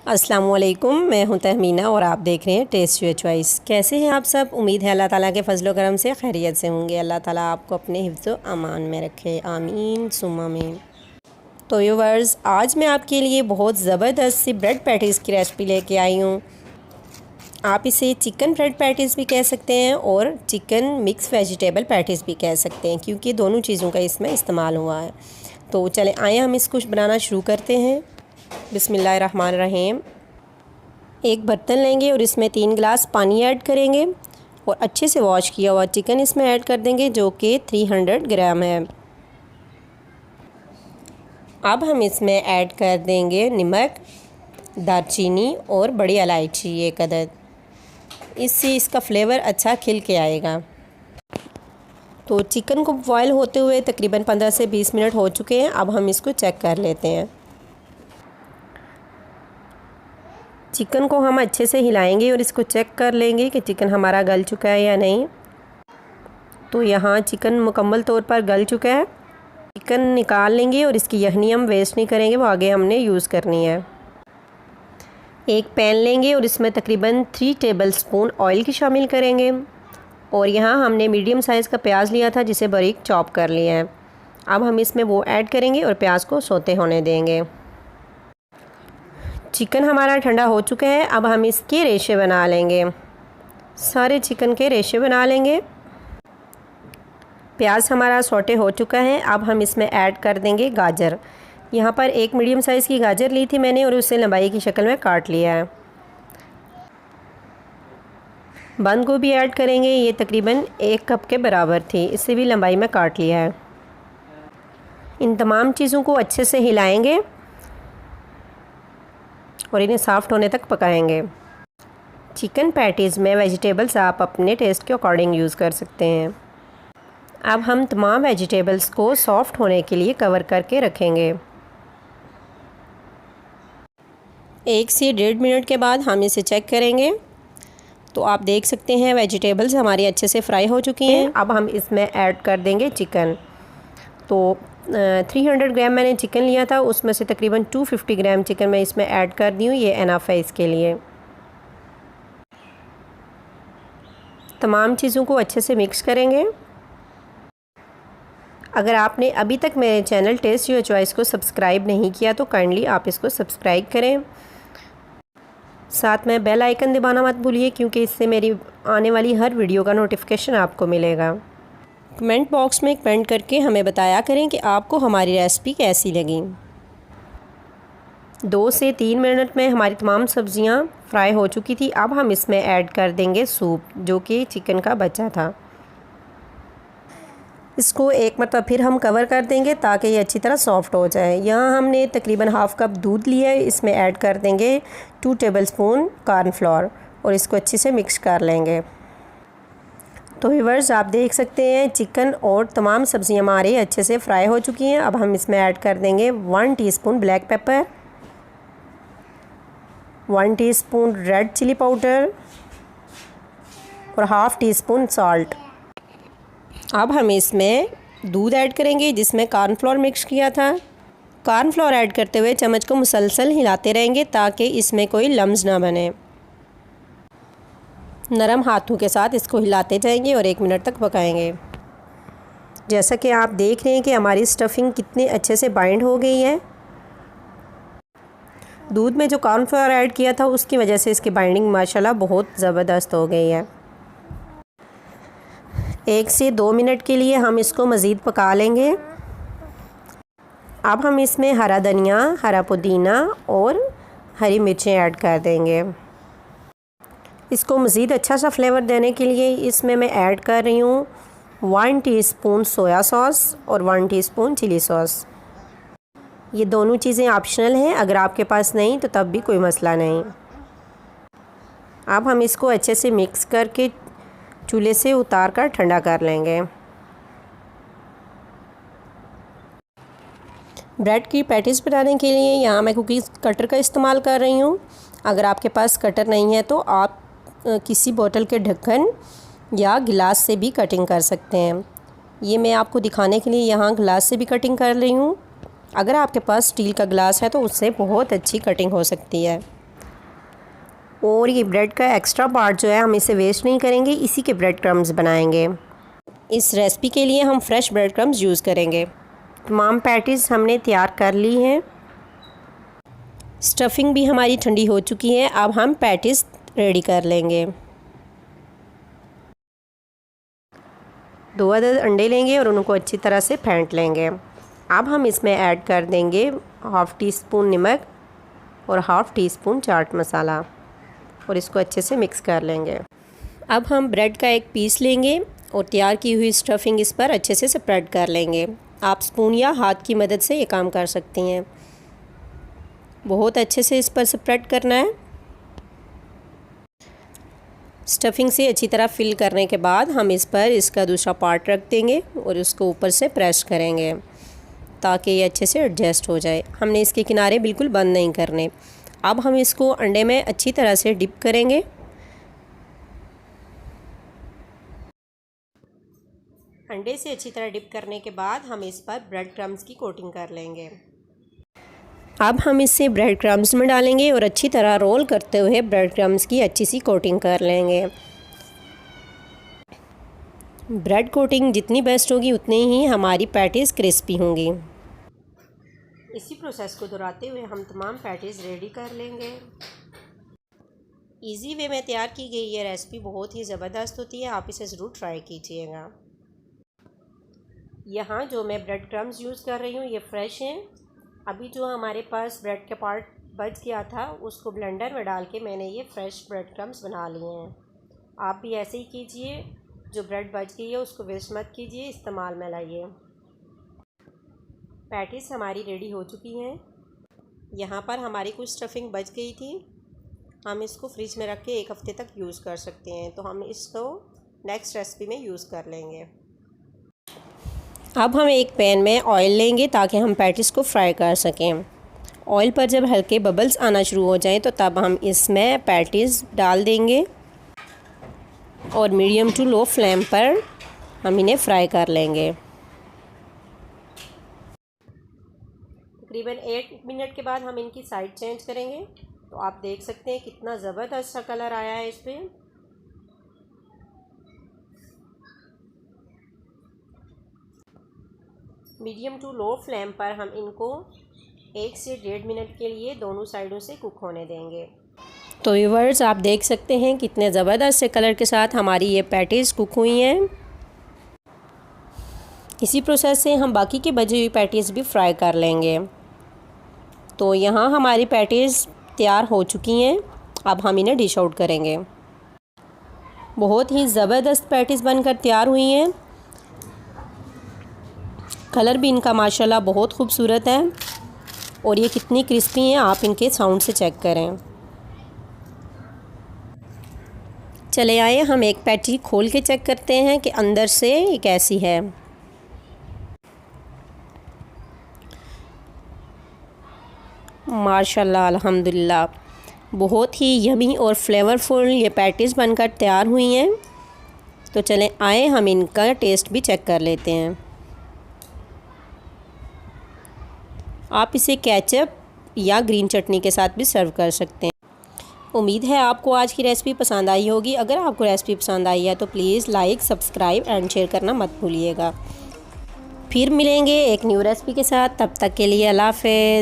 अस्सलाम वालेकुम, मैं हूं तहमीना और आप देख रहे हैं टेस्ट योर चॉइस। कैसे हैं आप सब? उम्मीद है अल्लाह ताला के फजल करम से खैरियत से होंगे। अल्लाह ताला आपको अपने हिफ्ज़ अमान में रखे, आमीन सुम्मा आमीन। तो व्यूअर्स, आज मैं आपके लिए बहुत ज़बरदस्त सी ब्रेड पैटीज़ की रेसिपी लेके आई हूँ। आप इसे चिकन ब्रेड पैटीज़ भी कह सकते हैं और चिकन मिक्स वेजिटेबल पैटीज़ भी कह सकते हैं, क्योंकि दोनों चीज़ों का इसमें इस्तेमाल हुआ है। तो चलें आए हम इसको बनाना शुरू करते हैं। बिस्मिल्लाहिर्रहमानिर्रहीम। एक बर्तन लेंगे और इसमें 3 गिलास पानी ऐड करेंगे और अच्छे से वॉश किया हुआ चिकन इसमें ऐड कर देंगे, जो कि 300 ग्राम है। अब हम इसमें ऐड कर देंगे नमक, दालचीनी और बड़ी इलायची एक अदद। इससे इसका फ्लेवर अच्छा खिल के आएगा। तो चिकन को बॉयल होते हुए तकरीबन 15 से 20 मिनट हो चुके हैं। अब हम इसको चेक कर लेते हैं। चिकन को हम अच्छे से हिलाएंगे और इसको चेक कर लेंगे कि चिकन हमारा गल चुका है या नहीं। तो यहाँ चिकन मुकम्मल तौर पर गल चुका है। चिकन निकाल लेंगे और इसकी यखनी हम वेस्ट नहीं करेंगे, वो आगे हमने यूज़ करनी है। एक पैन लेंगे और इसमें तकरीबन 3 टेबलस्पून ऑयल की शामिल करेंगे। और यहाँ हमने मीडियम साइज़ का प्याज लिया था, जिसे बारीक चॉप कर लिया है। अब हम इसमें वो ऐड करेंगे और प्याज को सौते होने देंगे। चिकन हमारा ठंडा हो चुका है। अब हम इसके रेशे बना लेंगे, सारे चिकन के रेशे बना लेंगे। प्याज हमारा सौटे हो चुका है। अब हम इसमें ऐड कर देंगे गाजर। यहाँ पर एक मीडियम साइज़ की गाजर ली थी मैंने और उसे लंबाई की शक्ल में काट लिया है। बंद गोभी ऐड करेंगे, ये तकरीबन 1 कप के बराबर थी, इसे भी लंबाई में काट लिया है। इन तमाम चीज़ों को अच्छे से हिलाएंगे और इन्हें सॉफ्ट होने तक पकाएंगे। चिकन पैटीज़ में वेजिटेबल्स आप अपने टेस्ट के अकॉर्डिंग यूज़ कर सकते हैं। अब हम तमाम वेजिटेबल्स को सॉफ्ट होने के लिए कवर करके रखेंगे। 1 से 1.5 मिनट के बाद हम इसे चेक करेंगे। तो आप देख सकते हैं वेजिटेबल्स हमारी अच्छे से फ्राई हो चुकी हैं। अब हम इसमें ऐड कर देंगे चिकन। तो 300 ग्राम मैंने चिकन लिया था, उसमें से तकरीबन 250 ग्राम चिकन मैं इसमें ऐड कर दी हूँ। ये एनफ है इसके लिए। तमाम चीज़ों को अच्छे से मिक्स करेंगे। अगर आपने अभी तक मेरे चैनल टेस्ट योर चॉइस को सब्सक्राइब नहीं किया तो काइंडली आप इसको सब्सक्राइब करें। साथ में बेल आइकन दबाना मत भूलिए, क्योंकि इससे मेरी आने वाली हर वीडियो का नोटिफिकेशन आपको मिलेगा। कमेंट बॉक्स में कमेंट करके हमें बताया करें कि आपको हमारी रेसिपी कैसी लगी। 2 से 3 मिनट में हमारी तमाम सब्ज़ियां फ्राई हो चुकी थी। अब हम इसमें ऐड कर देंगे सूप, जो कि चिकन का बचा था। इसको एक मरतबा फिर हम कवर कर देंगे ताकि ये अच्छी तरह सॉफ्ट हो जाए। यहाँ हमने तकरीबन हाफ़ कप दूध लिया है, इसमें ऐड कर देंगे 2 टेबलस्पून कॉर्नफ्लोर और इसको अच्छे से मिक्स कर लेंगे। तो व्यूअर्स, आप देख सकते हैं चिकन और तमाम सब्ज़ियाँ हमारी अच्छे से फ्राई हो चुकी हैं। अब हम इसमें ऐड कर देंगे 1 teaspoon black pepper, 1 teaspoon red chilli powder और हाफ़ टीस्पून सॉल्ट। अब हम इसमें दूध ऐड करेंगे जिसमें कॉर्नफ्लोर मिक्स किया था। कॉर्नफ्लोर ऐड करते हुए चम्मच को मुसलसल हिलाते रहेंगे ताकि इसमें कोई लम्स ना बने। नरम हाथों के साथ इसको हिलाते जाएंगे और 1 मिनट तक पकाएंगे। जैसा कि आप देख रहे हैं कि हमारी स्टफिंग कितने अच्छे से बाइंड हो गई है। दूध में जो कॉर्नफ्लोर ऐड किया था उसकी वजह से इसकी बाइंडिंग माशाल्लाह बहुत ज़बरदस्त हो गई है। 1 से 2 मिनट के लिए हम इसको मज़ीद पका लेंगे। अब हम इसमें हरा धनिया, हरा पुदीना और हरी मिर्चें ऐड कर देंगे। इसको मज़ीद अच्छा सा फ्लेवर देने के लिए इसमें मैं ऐड कर रही हूँ 1 टीस्पून सोया सॉस और 1 टीस्पून चिली सॉस। ये दोनों चीज़ें ऑप्शनल हैं, अगर आपके पास नहीं तो तब भी कोई मसला नहीं। अब हम इसको अच्छे से मिक्स करके चूल्हे से उतार कर ठंडा कर लेंगे। ब्रेड की पैटीज़ बनाने के लिए यहाँ मैं कुकीज़ कटर का इस्तेमाल कर रही हूँ। अगर आपके पास कटर नहीं है तो आप किसी बोतल के ढक्कन या गिलास से भी कटिंग कर सकते हैं। ये मैं आपको दिखाने के लिए यहाँ गिलास से भी कटिंग कर रही हूँ। अगर आपके पास स्टील का गिलास है तो उससे बहुत अच्छी कटिंग हो सकती है। और ये ब्रेड का एक्स्ट्रा पार्ट जो है हम इसे वेस्ट नहीं करेंगे, इसी के ब्रेड क्रम्स बनाएंगे। इस रेसिपी के लिए हम फ्रेश ब्रेड क्रम्स यूज़ करेंगे। तमाम पैटीज़ हमने तैयार कर ली हैं। स्टफिंग भी हमारी ठंडी हो चुकी है। अब हम पैटीज़ रेडी कर लेंगे। 2 अदद अंडे लेंगे और उनको अच्छी तरह से फेंट लेंगे। अब हम इसमें ऐड कर देंगे हाफ़ टी स्पून नमक और half tea spoon chaat masala और इसको अच्छे से मिक्स कर लेंगे। अब हम ब्रेड का एक पीस लेंगे और तैयार की हुई स्टफिंग इस पर अच्छे से स्प्रेड कर लेंगे। आप स्पून या हाथ की मदद से ये काम कर सकती हैं। बहुत अच्छे से इस पर स्प्रेड करना है। स्टफिंग से अच्छी तरह फिल करने के बाद हम इस पर इसका दूसरा पार्ट रख देंगे और उसको ऊपर से प्रेस करेंगे ताकि ये अच्छे से एडजस्ट हो जाए। हमने इसके किनारे बिल्कुल बंद नहीं करने। अब हम इसको अंडे में अच्छी तरह से डिप करेंगे। अंडे से अच्छी तरह डिप करने के बाद हम इस पर ब्रेड क्रम्स की कोटिंग कर लेंगे। अब हम इसे ब्रेड क्रम्स में डालेंगे और अच्छी तरह रोल करते हुए ब्रेड क्रम्स की अच्छी सी कोटिंग कर लेंगे। ब्रेड कोटिंग जितनी बेस्ट होगी उतनी ही हमारी पैटीज़ क्रिस्पी होंगी। इसी प्रोसेस को दोहराते हुए हम तमाम पैटीज़ रेडी कर लेंगे। इजी वे में तैयार की गई ये रेसिपी बहुत ही ज़बरदस्त होती है। आप इसे ज़रूर ट्राई कीजिएगा। यहाँ जो मैं ब्रेड क्रम्स यूज़ कर रही हूँ ये फ़्रेश हैं। अभी जो हमारे पास ब्रेड का पार्ट बच गया था उसको ब्लेंडर में डाल के मैंने ये फ़्रेश ब्रेड क्रम्स बना लिए हैं। आप भी ऐसे ही कीजिए। जो ब्रेड बच गई है उसको वेस्ट मत कीजिए, इस्तेमाल में लाइए। पैटीज़ हमारी रेडी हो चुकी हैं। यहाँ पर हमारी कुछ स्टफिंग बच गई थी। हम इसको फ्रिज में रख के 1 हफ़्ते तक यूज़ कर सकते हैं। तो हम इसको नेक्स्ट रेसिपी में यूज़ कर लेंगे। अब हम एक पैन में ऑयल लेंगे ताकि हम पैटीज़ को फ्राई कर सकें। ऑयल पर जब हल्के बबल्स आना शुरू हो जाएं तो तब हम इसमें पैटीज़ डाल देंगे और मीडियम टू लो फ्लेम पर हम इन्हें फ्राई कर लेंगे। तकरीबन 1 मिनट के बाद हम इनकी साइड चेंज करेंगे। तो आप देख सकते हैं कितना ज़बरदस्त सा कलर आया है इस पर। मीडियम टू लो फ्लेम पर हम इनको 1 से 1.5 मिनट के लिए दोनों साइडों से कुक होने देंगे। तो व्यूअर्स आप देख सकते हैं कितने ज़बरदस्त से कलर के साथ हमारी ये पैटीज़ कुक हुई हैं। इसी प्रोसेस से हम बाकी की बची हुई पैटीज़ भी फ्राई कर लेंगे। तो यहाँ हमारी पैटीज़ तैयार हो चुकी हैं। अब हम इन्हें डिश आउट करेंगे। बहुत ही ज़बरदस्त पैटीज़ बनकर तैयार हुई हैं। कलर भी इनका माशाल्लाह बहुत खूबसूरत है और ये कितनी क्रिस्पी हैं आप इनके साउंड से चेक करें। चले आए हम एक पैटी खोल के चेक करते हैं कि अंदर से ये कैसी है। माशाल्लाह अल्हम्दुलिल्लाह बहुत ही यमी और फ्लेवरफुल ये पैटीज़ बनकर तैयार हुई हैं। तो चलें आए हम इनका टेस्ट भी चेक कर लेते हैं। आप इसे केचप या ग्रीन चटनी के साथ भी सर्व कर सकते हैं। उम्मीद है आपको आज की रेसिपी पसंद आई होगी। अगर आपको रेसिपी पसंद आई है तो please like, subscribe and share करना मत भूलिएगा। फिर मिलेंगे एक न्यू रेसिपी के साथ। तब तक के लिए अल्लाह हाफ़िज़।